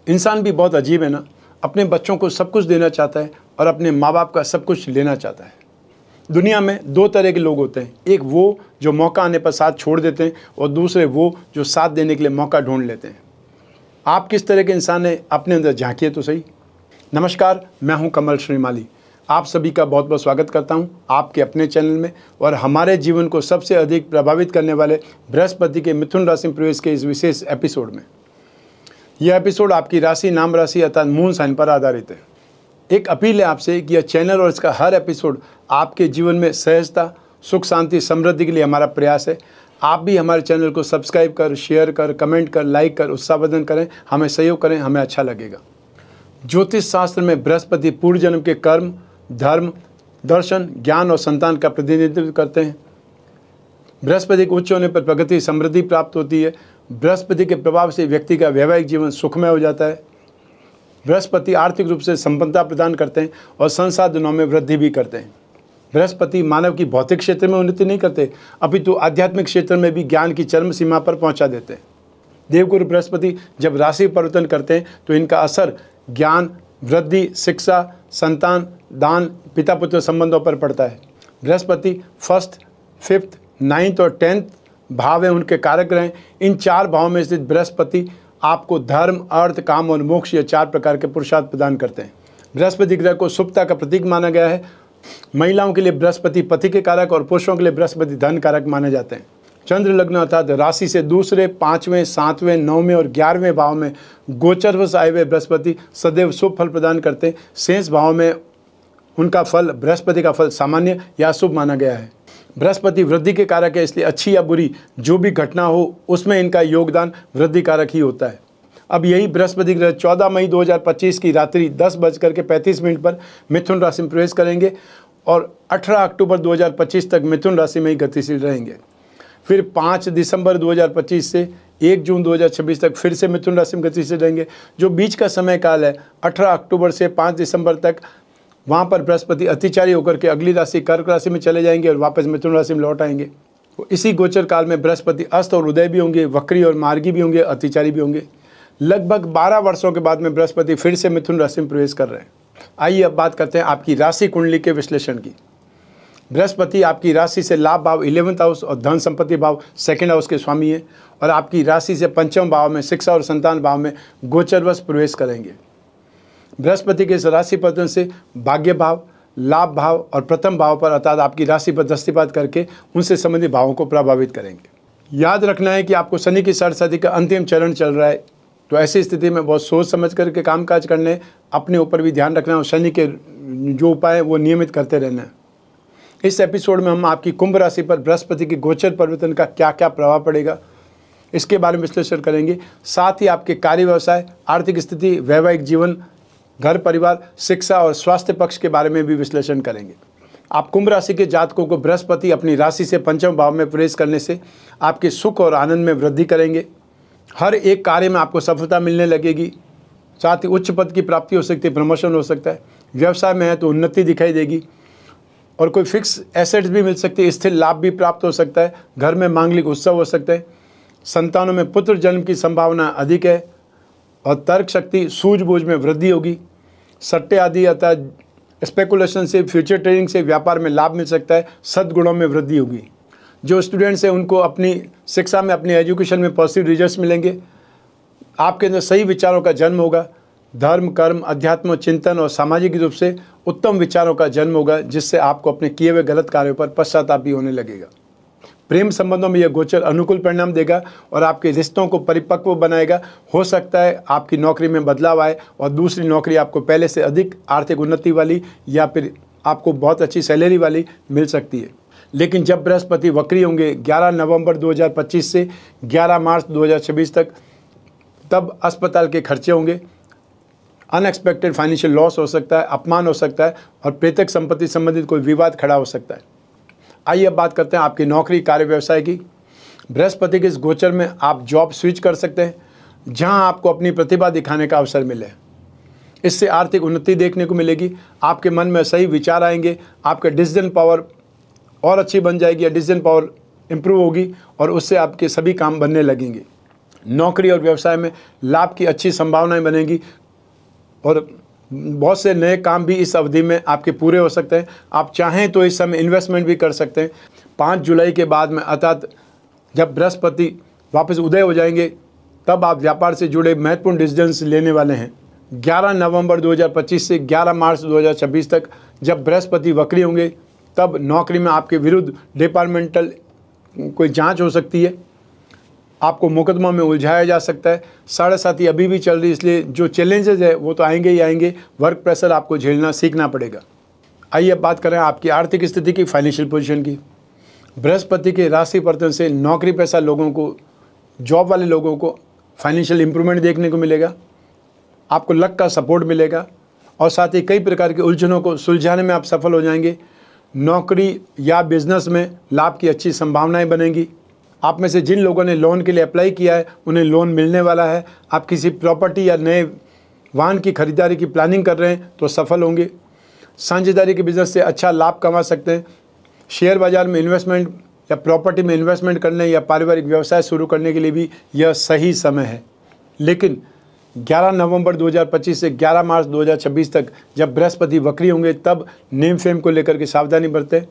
इंसान भी बहुत अजीब है ना, अपने बच्चों को सब कुछ देना चाहता है और अपने माँ बाप का सब कुछ लेना चाहता है। दुनिया में दो तरह के लोग होते हैं, एक वो जो मौका आने पर साथ छोड़ देते हैं और दूसरे वो जो साथ देने के लिए मौका ढूंढ लेते हैं। आप किस तरह के इंसान हैं, अपने अंदर झांकिए तो सही। नमस्कार, मैं हूं कमल श्रीमाली। आप सभी का बहुत बहुत स्वागत करता हूं आपके अपने चैनल में और हमारे जीवन को सबसे अधिक प्रभावित करने वाले बृहस्पति के मिथुन राशि में प्रवेश के इस विशेष एपिसोड में। यह एपिसोड आपकी राशि, नाम राशि अर्थात मून साइन पर आधारित है। एक अपील है आपसे कि यह चैनल और इसका हर एपिसोड आपके जीवन में सहजता, सुख, शांति, समृद्धि के लिए हमारा प्रयास है। आप भी हमारे चैनल को सब्सक्राइब कर, शेयर कर, कमेंट कर, लाइक कर, उत्साहवर्धन करें, हमें सहयोग करें, हमें अच्छा लगेगा। ज्योतिष शास्त्र में बृहस्पति पूर्व जन्म के कर्म, धर्म, दर्शन, ज्ञान और संतान का प्रतिनिधित्व करते हैं। बृहस्पति के उच्च होने पर प्रगति, समृद्धि प्राप्त होती है। बृहस्पति के प्रभाव से व्यक्ति का वैवाहिक जीवन सुखमय हो जाता है। बृहस्पति आर्थिक रूप से संपन्नता प्रदान करते हैं और संसाधनों में वृद्धि भी करते हैं। बृहस्पति मानव की भौतिक क्षेत्र में उन्नति नहीं करते, अपितु आध्यात्मिक क्षेत्र में भी ज्ञान की चरम सीमा पर पहुंचा देते हैं। देवगुरु बृहस्पति जब राशि परिवर्तन करते हैं तो इनका असर ज्ञान, वृद्धि, शिक्षा, संतान, दान, पिता पुत्र संबंधों पर पड़ता है। बृहस्पति फर्स्ट, फिफ्थ, 9th और 10th भाव है, उनके कारक ग्रह हैं। इन 4 भावों में स्थित बृहस्पति आपको धर्म, अर्थ, काम और मोक्ष, ये 4 प्रकार के पुरुषार्थ प्रदान करते हैं। बृहस्पति ग्रह को शुभता का प्रतीक माना गया है। महिलाओं के लिए बृहस्पति पति के कारक और पुरुषों के लिए बृहस्पति धन कारक माने जाते हैं। चंद्र लग्न अर्थात राशि से दूसरे, 5वें, 7वें, 9वें और 11वें भाव में गोचरवश आए हुए बृहस्पति सदैव शुभ फल प्रदान करते हैं। शेष भाव में उनका फल, बृहस्पति का फल सामान्य या शुभ माना गया है। बृहस्पति वृद्धि के कारक है, इसलिए अच्छी या बुरी जो भी घटना हो उसमें इनका योगदान वृद्धि कारक ही होता है। अब यही बृहस्पति ग्रह 14 मई 2025 की रात्रि 10:35 पर मिथुन राशि में प्रवेश करेंगे और 18 अक्टूबर 2025 तक मिथुन राशि में ही गतिशील रहेंगे। फिर 5 दिसंबर 2025 से 1 जून 2026 तक फिर से मिथुन राशि में गतिशील रहेंगे। जो बीच का समय काल है 18 अक्टूबर से 5 दिसंबर तक, वहाँ पर बृहस्पति अतिचारी होकर के अगली राशि कर्क राशि में चले जाएंगे और वापस मिथुन राशि में लौट आएंगे। तो इसी गोचर काल में बृहस्पति अस्त और उदय भी होंगे, वक्री और मार्गी भी होंगे, अतिचारी भी होंगे। लगभग 12 वर्षों के बाद में बृहस्पति फिर से मिथुन राशि में प्रवेश कर रहे हैं। आइए अब बात करते हैं आपकी राशि कुंडली के विश्लेषण की। बृहस्पति आपकी राशि से लाभ भाव 11th हाउस और धन संपत्ति भाव 2nd हाउस के स्वामी है और आपकी राशि से 5वें भाव में शिक्षा और संतान भाव में गोचरवश प्रवेश करेंगे। बृहस्पति के इस राशि परिवर्तन से भाग्य भाव, लाभ भाव और प्रथम भाव पर अर्थात आपकी राशि पर दृष्टिपात करके उनसे संबंधित भावों को प्रभावित करेंगे। याद रखना है कि आपको शनि की षाढ़साथी का अंतिम चरण चल रहा है, तो ऐसी स्थिति में बहुत सोच समझ करके कामकाज करने, अपने ऊपर भी ध्यान रखना और शनि के जो उपाय है वो नियमित करते रहना है। इस एपिसोड में हम आपकी कुंभ राशि पर बृहस्पति की गोचर परिवर्तन का क्या क्या प्रभाव पड़ेगा इसके बारे में विश्लेषण करेंगे। साथ ही आपके कार्य, व्यवसाय, आर्थिक स्थिति, वैवाहिक जीवन, घर परिवार, शिक्षा और स्वास्थ्य पक्ष के बारे में भी विश्लेषण करेंगे। आप कुंभ राशि के जातकों को बृहस्पति अपनी राशि से 5वें भाव में प्रवेश करने से आपके सुख और आनंद में वृद्धि करेंगे। हर एक कार्य में आपको सफलता मिलने लगेगी। साथ ही उच्च पद की प्राप्ति हो सकती है, प्रमोशन हो सकता है। व्यवसाय में है तो उन्नति दिखाई देगी और कोई फिक्स एसेट्स भी मिल सकती है, स्थिर लाभ भी प्राप्त हो सकता है। घर में मांगलिक उत्सव हो सकता है। संतानों में पुत्र जन्म की संभावना अधिक है और तर्क शक्ति, सूझबूझ में वृद्धि होगी। सट्टे आदि अर्थात स्पेकुलेशन से, फ्यूचर ट्रेडिंग से व्यापार में लाभ मिल सकता है। सद्गुणों में वृद्धि होगी। जो स्टूडेंट्स हैं उनको अपनी शिक्षा में, अपनी एजुकेशन में पॉजिटिव रिजल्ट्स मिलेंगे। आपके अंदर सही विचारों का जन्म होगा। धर्म, कर्म, अध्यात्म, चिंतन और सामाजिक रूप से उत्तम विचारों का जन्म होगा, जिससे आपको अपने किए हुए गलत कार्यों पर पश्चाताप भी होने लगेगा। प्रेम संबंधों में यह गोचर अनुकूल परिणाम देगा और आपके रिश्तों को परिपक्व बनाएगा। हो सकता है आपकी नौकरी में बदलाव आए और दूसरी नौकरी आपको पहले से अधिक आर्थिक उन्नति वाली या फिर आपको बहुत अच्छी सैलरी वाली मिल सकती है। लेकिन जब बृहस्पति वक्री होंगे 11 नवंबर 2025 से 11 मार्च 2026 तक, तब अस्पताल के खर्चे होंगे, अनएक्सपेक्टेड फाइनेंशियल लॉस हो सकता है, अपमान हो सकता है और प्रेतक संपत्ति संबंधित कोई विवाद खड़ा हो सकता है। आइए अब बात करते हैं आपकी नौकरी, कार्य, व्यवसाय की। बृहस्पति के इस गोचर में आप जॉब स्विच कर सकते हैं जहां आपको अपनी प्रतिभा दिखाने का अवसर मिले। इससे आर्थिक उन्नति देखने को मिलेगी। आपके मन में सही विचार आएंगे। आपका डिसीजन पावर और अच्छी बन जाएगी या डिसीजन पावर इंप्रूव होगी और उससे आपके सभी काम बनने लगेंगे। नौकरी और व्यवसाय में लाभ की अच्छी संभावनाएं बनेगी और बहुत से नए काम भी इस अवधि में आपके पूरे हो सकते हैं। आप चाहें तो इस समय इन्वेस्टमेंट भी कर सकते हैं। 5 जुलाई के बाद में अर्थात जब बृहस्पति वापस उदय हो जाएंगे तब आप व्यापार से जुड़े महत्वपूर्ण डिसीजंस लेने वाले हैं। 11 नवंबर 2025 से 11 मार्च 2026 तक जब बृहस्पति वक्री होंगे तब नौकरी में आपके विरुद्ध डिपार्टमेंटल कोई जांच हो सकती है, आपको मुकदमा में उलझाया जा सकता है। 7.5 अभी भी चल रही, इसलिए जो चैलेंजेस है वो तो आएंगे ही आएंगे। वर्क प्रेशर आपको झेलना सीखना पड़ेगा। आइए अब बात करें आपकी आर्थिक स्थिति की, फाइनेंशियल पोजीशन की। बृहस्पति के राशि परिवर्तन से नौकरी पेशा लोगों को, जॉब वाले लोगों को फाइनेंशियल इंप्रूवमेंट देखने को मिलेगा। आपको लक का सपोर्ट मिलेगा और साथ ही कई प्रकार की उलझनों को सुलझाने में आप सफल हो जाएंगे। नौकरी या बिजनेस में लाभ की अच्छी संभावनाएं बनेंगी। आप में से जिन लोगों ने लोन के लिए अप्लाई किया है उन्हें लोन मिलने वाला है। आप किसी प्रॉपर्टी या नए वाहन की खरीदारी की प्लानिंग कर रहे हैं तो सफल होंगे। साझेदारी के बिजनेस से अच्छा लाभ कमा सकते हैं। शेयर बाजार में इन्वेस्टमेंट या प्रॉपर्टी में इन्वेस्टमेंट करने या पारिवारिक व्यवसाय शुरू करने के लिए भी यह सही समय है। लेकिन 11 नवंबर 2025 से 11 मार्च 2026 तक जब बृहस्पति वक्री होंगे तब नेम फेम को लेकर के सावधानी बरतें।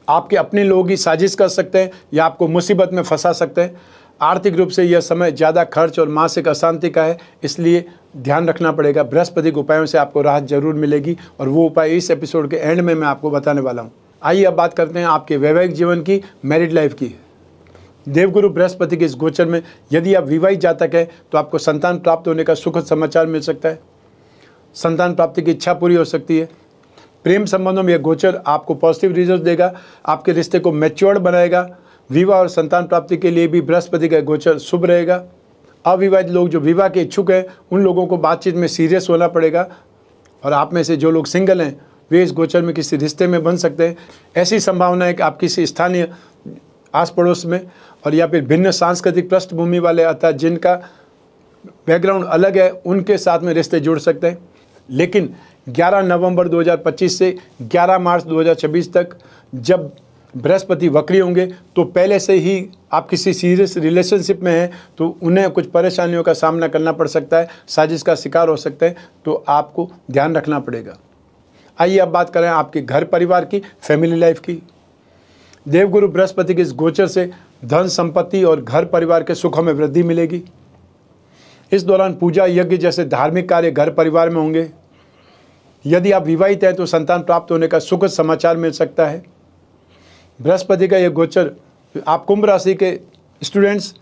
आपके अपने लोग ही साजिश कर सकते हैं या आपको मुसीबत में फंसा सकते हैं। आर्थिक रूप से यह समय ज़्यादा खर्च और मानसिक अशांति का है, इसलिए ध्यान रखना पड़ेगा। बृहस्पति के उपायों से आपको राहत जरूर मिलेगी और वो उपाय इस एपिसोड के एंड में मैं आपको बताने वाला हूँ। आइए अब बात करते हैं आपके वैवाहिक जीवन की, मैरिड लाइफ की। देवगुरु बृहस्पति के इस गोचर में यदि आप विवाहित जातक हैं तो आपको संतान प्राप्त होने का सुखद समाचार मिल सकता है। संतान प्राप्ति की इच्छा पूरी हो सकती है। प्रेम संबंधों में यह गोचर आपको पॉजिटिव रिजल्ट देगा, आपके रिश्ते को मैच्योर्ड बनाएगा। विवाह और संतान प्राप्ति के लिए भी बृहस्पति का गोचर शुभ रहेगा। अविवाहित लोग जो विवाह के इच्छुक हैं उन लोगों को बातचीत में सीरियस होना पड़ेगा और आप में से जो लोग सिंगल हैं वे इस गोचर में किसी रिश्ते में बन सकते हैं। ऐसी संभावना है कि आप किसी स्थानीय आस पड़ोस में और या फिर भिन्न सांस्कृतिक पृष्ठभूमि वाले अर्थात जिनका बैकग्राउंड अलग है उनके साथ में रिश्ते जुड़ सकते हैं। लेकिन 11 नवंबर 2025 से 11 मार्च 2026 तक जब बृहस्पति वक्री होंगे तो पहले से ही आप किसी सीरियस रिलेशनशिप में हैं तो उन्हें कुछ परेशानियों का सामना करना पड़ सकता है, साजिश का शिकार हो सकते हैं, तो आपको ध्यान रखना पड़ेगा। आइए अब बात करें आपके घर परिवार की, फैमिली लाइफ की। देवगुरु बृहस्पति के इस गोचर से धन संपत्ति और घर परिवार के सुखों में वृद्धि मिलेगी। इस दौरान पूजा यज्ञ जैसे धार्मिक कार्य घर परिवार में होंगे। यदि आप विवाहित हैं तो संतान प्राप्त होने का सुखद समाचार मिल सकता है। बृहस्पति का यह गोचर आप कुंभ राशि के स्टूडेंट्स,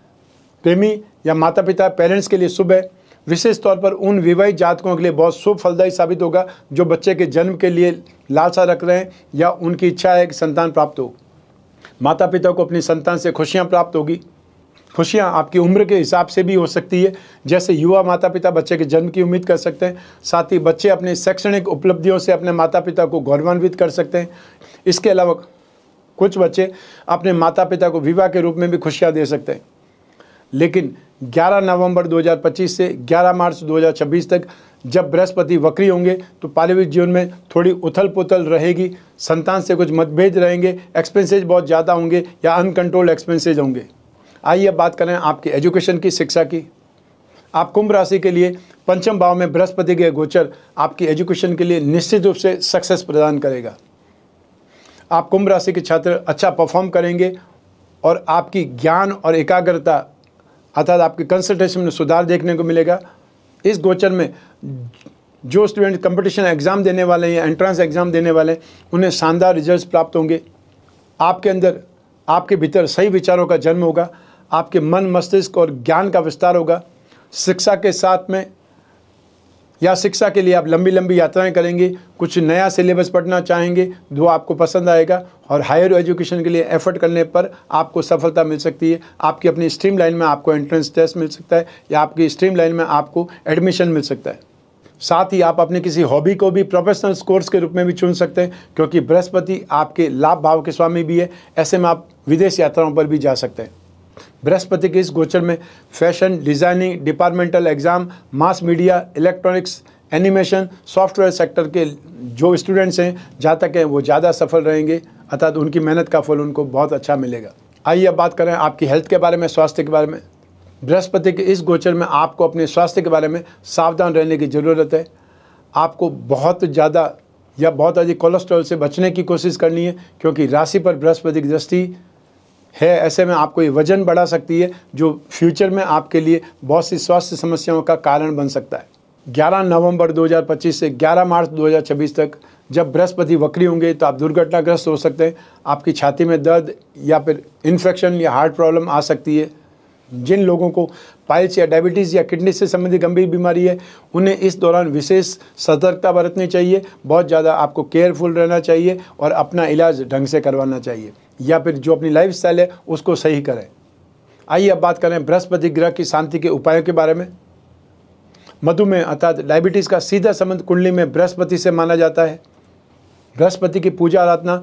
प्रेमी या माता पिता, पेरेंट्स के लिए शुभ है। विशेष तौर पर उन विवाहित जातकों के लिए बहुत शुभ फलदायी साबित होगा जो बच्चे के जन्म के लिए लालसा रख रहे हैं या उनकी इच्छा है कि संतान प्राप्त हो। माता पिता को अपनी संतान से खुशियां प्राप्त होगी। खुशियां आपकी उम्र के हिसाब से भी हो सकती है, जैसे युवा माता पिता बच्चे के जन्म की उम्मीद कर सकते हैं। साथ ही बच्चे अपनी शैक्षणिक उपलब्धियों से अपने माता पिता को गौरवान्वित कर सकते हैं। इसके अलावा कुछ बच्चे अपने माता पिता को विवाह के रूप में भी खुशियां दे सकते हैं। लेकिन 11 नवंबर 2025 से 11 मार्च 2026 तक जब बृहस्पति वक्री होंगे तो पारिवारिक जीवन में थोड़ी उथल पुथल रहेगी। संतान से कुछ मतभेद रहेंगे, एक्सपेंसेज बहुत ज़्यादा होंगे या अनकंट्रोल्ड एक्सपेंसेज होंगे। आइए अब बात करें आपकी एजुकेशन की, शिक्षा की। आप कुंभ राशि के लिए पंचम भाव में बृहस्पति के गोचर आपकी एजुकेशन के लिए निश्चित रूप से सक्सेस प्रदान करेगा। आप कुंभ राशि के छात्र अच्छा परफॉर्म करेंगे और आपकी ज्ञान और एकाग्रता अर्थात आपके कंसंट्रेशन में सुधार देखने को मिलेगा। इस गोचर में जो स्टूडेंट कंपटीशन एग्ज़ाम देने वाले हैं या एंट्रेंस एग्ज़ाम देने वाले हैं उन्हें शानदार रिजल्ट्स प्राप्त होंगे। आपके अंदर, आपके भीतर सही विचारों का जन्म होगा। आपके मन, मस्तिष्क और ज्ञान का विस्तार होगा। शिक्षा के साथ में या शिक्षा के लिए आप लंबी लंबी यात्राएं करेंगे। कुछ नया सिलेबस पढ़ना चाहेंगे जो आपको पसंद आएगा और हायर एजुकेशन के लिए एफर्ट करने पर आपको सफलता मिल सकती है। आपकी अपनी स्ट्रीम लाइन में आपको एंट्रेंस टेस्ट मिल सकता है या आपकी स्ट्रीम लाइन में आपको एडमिशन मिल सकता है। साथ ही आप अपनी किसी हॉबी को भी प्रोफेशनल कोर्स के रूप में भी चुन सकते हैं, क्योंकि बृहस्पति आपके लाभ भाव के स्वामी भी है। ऐसे में आप विदेश यात्राओं पर भी जा सकते हैं। बृहस्पति के इस गोचर में fashion, designing, departmental exam, mass media, electronics, animation, software sector के जो स्टूडेंट्स हैं, जातक हैं, वो ज़्यादा सफल रहेंगे, अर्थात उनकी मेहनत का फल उनको बहुत अच्छा मिलेगा। आइए अब बात करें आपकी हेल्थ के बारे में, स्वास्थ्य के बारे में। बृहस्पति के इस गोचर में आपको अपने स्वास्थ्य के बारे में सावधान रहने की ज़रूरत है। आपको बहुत ज़्यादा या बहुत अधिक कोलेस्ट्रॉल से बचने की कोशिश करनी है, क्योंकि राशि पर बृहस्पति की दृष्टि है। ऐसे में आपको ये वजन बढ़ा सकती है, जो फ्यूचर में आपके लिए बहुत सी स्वास्थ्य समस्याओं का कारण बन सकता है। 11 नवंबर 2025 से 11 मार्च 2026 तक जब बृहस्पति वक्री होंगे तो आप दुर्घटनाग्रस्त हो सकते हैं। आपकी छाती में दर्द या फिर इन्फेक्शन या हार्ट प्रॉब्लम आ सकती है। जिन लोगों को पाइल्स या डायबिटीज़ या किडनी से संबंधित गंभीर बीमारी है, उन्हें इस दौरान विशेष सतर्कता बरतनी चाहिए। बहुत ज़्यादा आपको केयरफुल रहना चाहिए और अपना इलाज ढंग से करवाना चाहिए, या फिर जो अपनी लाइफस्टाइल है उसको सही करें। आइए अब बात करें बृहस्पति ग्रह की शांति के उपायों के बारे में। मधुमेह अर्थात डायबिटीज़ का सीधा संबंध कुंडली में बृहस्पति से माना जाता है। बृहस्पति की पूजा आराधना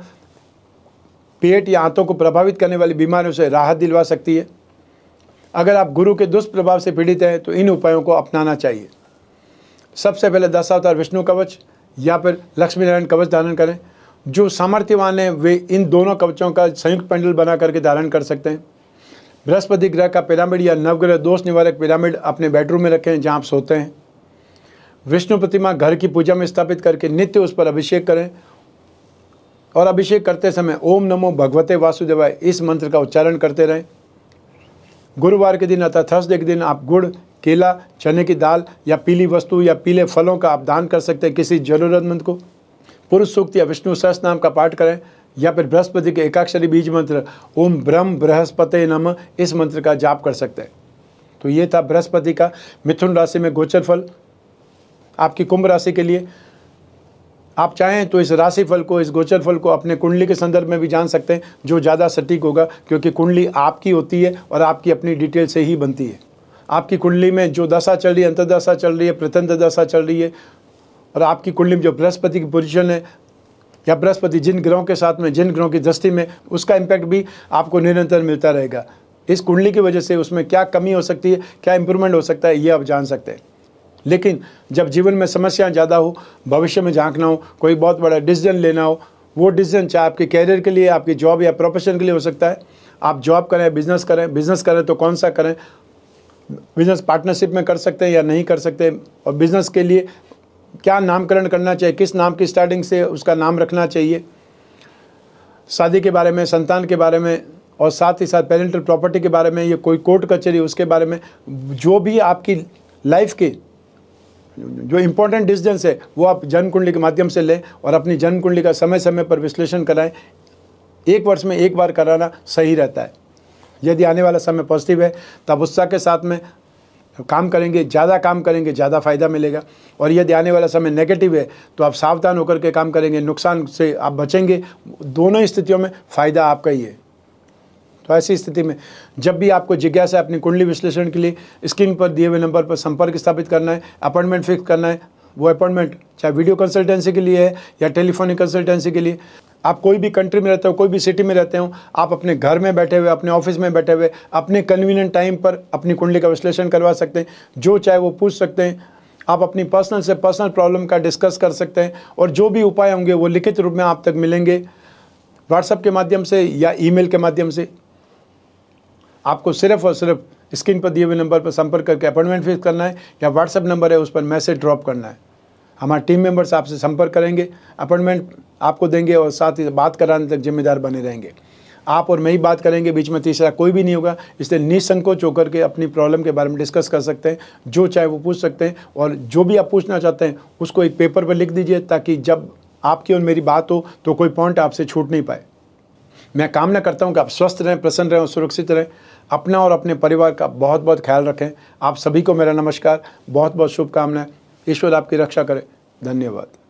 पेट या आंतों को प्रभावित करने वाली बीमारियों से राहत दिलवा सकती है। अगर आप गुरु के दुष्प्रभाव से पीड़ित हैं तो इन उपायों को अपनाना चाहिए। सबसे पहले 10 अवतार विष्णु कवच या फिर लक्ष्मी नारायण कवच धारण करें। जो सामर्थ्यवान हैं वे इन दोनों कवचों का संयुक्त पेंडल बना करके धारण कर सकते हैं। बृहस्पति ग्रह का पिरामिड या नवग्रह दोष निवारक पिरामिड अपने बेडरूम में रखें जहाँ आप सोते हैं। विष्णु प्रतिमा घर की पूजा में स्थापित करके नित्य उस पर अभिषेक करें और अभिषेक करते समय ओम नमो भगवते वासुदेवाय इस मंत्र का उच्चारण करते रहें। गुरुवार के दिन अर्थात थर्सडे के दिन आप गुड़, केला, चने की दाल या पीली वस्तु या पीले फलों का आप दान कर सकते हैं किसी जरूरतमंद को। पुरुष सूक्त या विष्णु सहस्त्र नाम का पाठ करें या फिर बृहस्पति के एकाक्षरी बीज मंत्र ओम ब्रह्म बृहस्पते नमः इस मंत्र का जाप कर सकते हैं। तो ये था बृहस्पति का मिथुन राशि में गोचर फल। आपकी कुंभ राशि के लिए आप चाहें तो इस राशिफल को, इस गोचर फल को अपने कुंडली के संदर्भ में भी जान सकते हैं, जो ज़्यादा सटीक होगा, क्योंकि कुंडली आपकी होती है और आपकी अपनी डिटेल से ही बनती है। आपकी कुंडली में जो दशा चल रही है, अंतर्दशा चल रही है, प्रत्यंत दशा चल रही है, और आपकी कुंडली में जो बृहस्पति की पोजीशन है या बृहस्पति जिन ग्रहों के साथ में, जिन ग्रहों की दृष्टि में, उसका इम्पैक्ट भी आपको निरंतर मिलता रहेगा। इस कुंडली की वजह से उसमें क्या कमी हो सकती है, क्या इंप्रूवमेंट हो सकता है, ये आप जान सकते हैं। लेकिन जब जीवन में समस्याएं ज़्यादा हो, भविष्य में झांकना हो, कोई बहुत बड़ा डिसीजन लेना हो, वो डिसीजन चाहे आपके कैरियर के लिए, आपकी जॉब या प्रोफेशन के लिए हो सकता है। आप जॉब करें, बिजनेस करें तो कौन सा करें, बिजनेस पार्टनरशिप में कर सकते हैं या नहीं कर सकते, और बिजनेस के लिए क्या नामकरण करना चाहिए, किस नाम की स्टार्टिंग से उसका नाम रखना चाहिए, शादी के बारे में, संतान के बारे में, और साथ ही साथ पेरेंटल प्रॉपर्टी के बारे में, ये कोई कोर्ट कचहरी उसके बारे में, जो भी आपकी लाइफ के जो इम्पोर्टेंट डिसीजंस है वो आप जन्म कुंडली के माध्यम से लें और अपनी जन्म कुंडली का समय समय पर विश्लेषण कराएं। 1 वर्ष में 1 बार कराना सही रहता है। यदि आने वाला समय पॉजिटिव है तब उत्साह के साथ में काम करेंगे, ज़्यादा काम करेंगे, ज़्यादा फायदा मिलेगा। और यदि आने वाला समय नेगेटिव है तो आप सावधान होकर के काम करेंगे, नुकसान से आप बचेंगे। दोनों ही स्थितियों में फ़ायदा आपका ही है। तो ऐसी स्थिति में जब भी आपको जिज्ञासा है अपनी कुंडली विश्लेषण के लिए, स्क्रीन पर दिए हुए नंबर पर संपर्क स्थापित करना है, अपॉइंटमेंट फिक्स करना है। वो अपॉइंटमेंट चाहे वीडियो कंसल्टेंसी के लिए है या टेलीफोनिक कंसल्टेंसी के लिए। आप कोई भी कंट्री में रहते हो, कोई भी सिटी में रहते हो, आप अपने घर में बैठे हुए, अपने ऑफिस में बैठे हुए, अपने कन्वीनियंट टाइम पर अपनी कुंडली का विश्लेषण करवा सकते हैं। जो चाहे वो पूछ सकते हैं। आप अपनी पर्सनल से पर्सनल प्रॉब्लम का डिस्कस कर सकते हैं और जो भी उपाय होंगे वो लिखित रूप में आप तक मिलेंगे, व्हाट्सएप के माध्यम से या ईमेल के माध्यम से। आपको सिर्फ और सिर्फ स्क्रीन पर दिए हुए नंबर पर संपर्क करके अपॉइंटमेंट फिक्स करना है या व्हाट्सएप नंबर है उस पर मैसेज ड्रॉप करना है। हमारे टीम मेंबर्स आपसे संपर्क करेंगे, अपॉइंटमेंट आपको देंगे और साथ ही बात कराने तक जिम्मेदार बने रहेंगे। आप और मैं ही बात करेंगे, बीच में तीसरा कोई भी नहीं होगा। इसलिए निसंकोच होकर के अपनी प्रॉब्लम के बारे में डिस्कस कर सकते हैं। जो चाहे वो पूछ सकते हैं और जो भी आप पूछना चाहते हैं उसको एक पेपर पर लिख दीजिए, ताकि जब आपकी और मेरी बात हो तो कोई पॉइंट आपसे छूट नहीं पाए। मैं कामना करता हूं कि आप स्वस्थ रहें, प्रसन्न रहें और सुरक्षित रहें। अपना और अपने परिवार का बहुत बहुत ख्याल रखें। आप सभी को मेरा नमस्कार, बहुत बहुत शुभकामनाएं। ईश्वर आपकी रक्षा करे। धन्यवाद।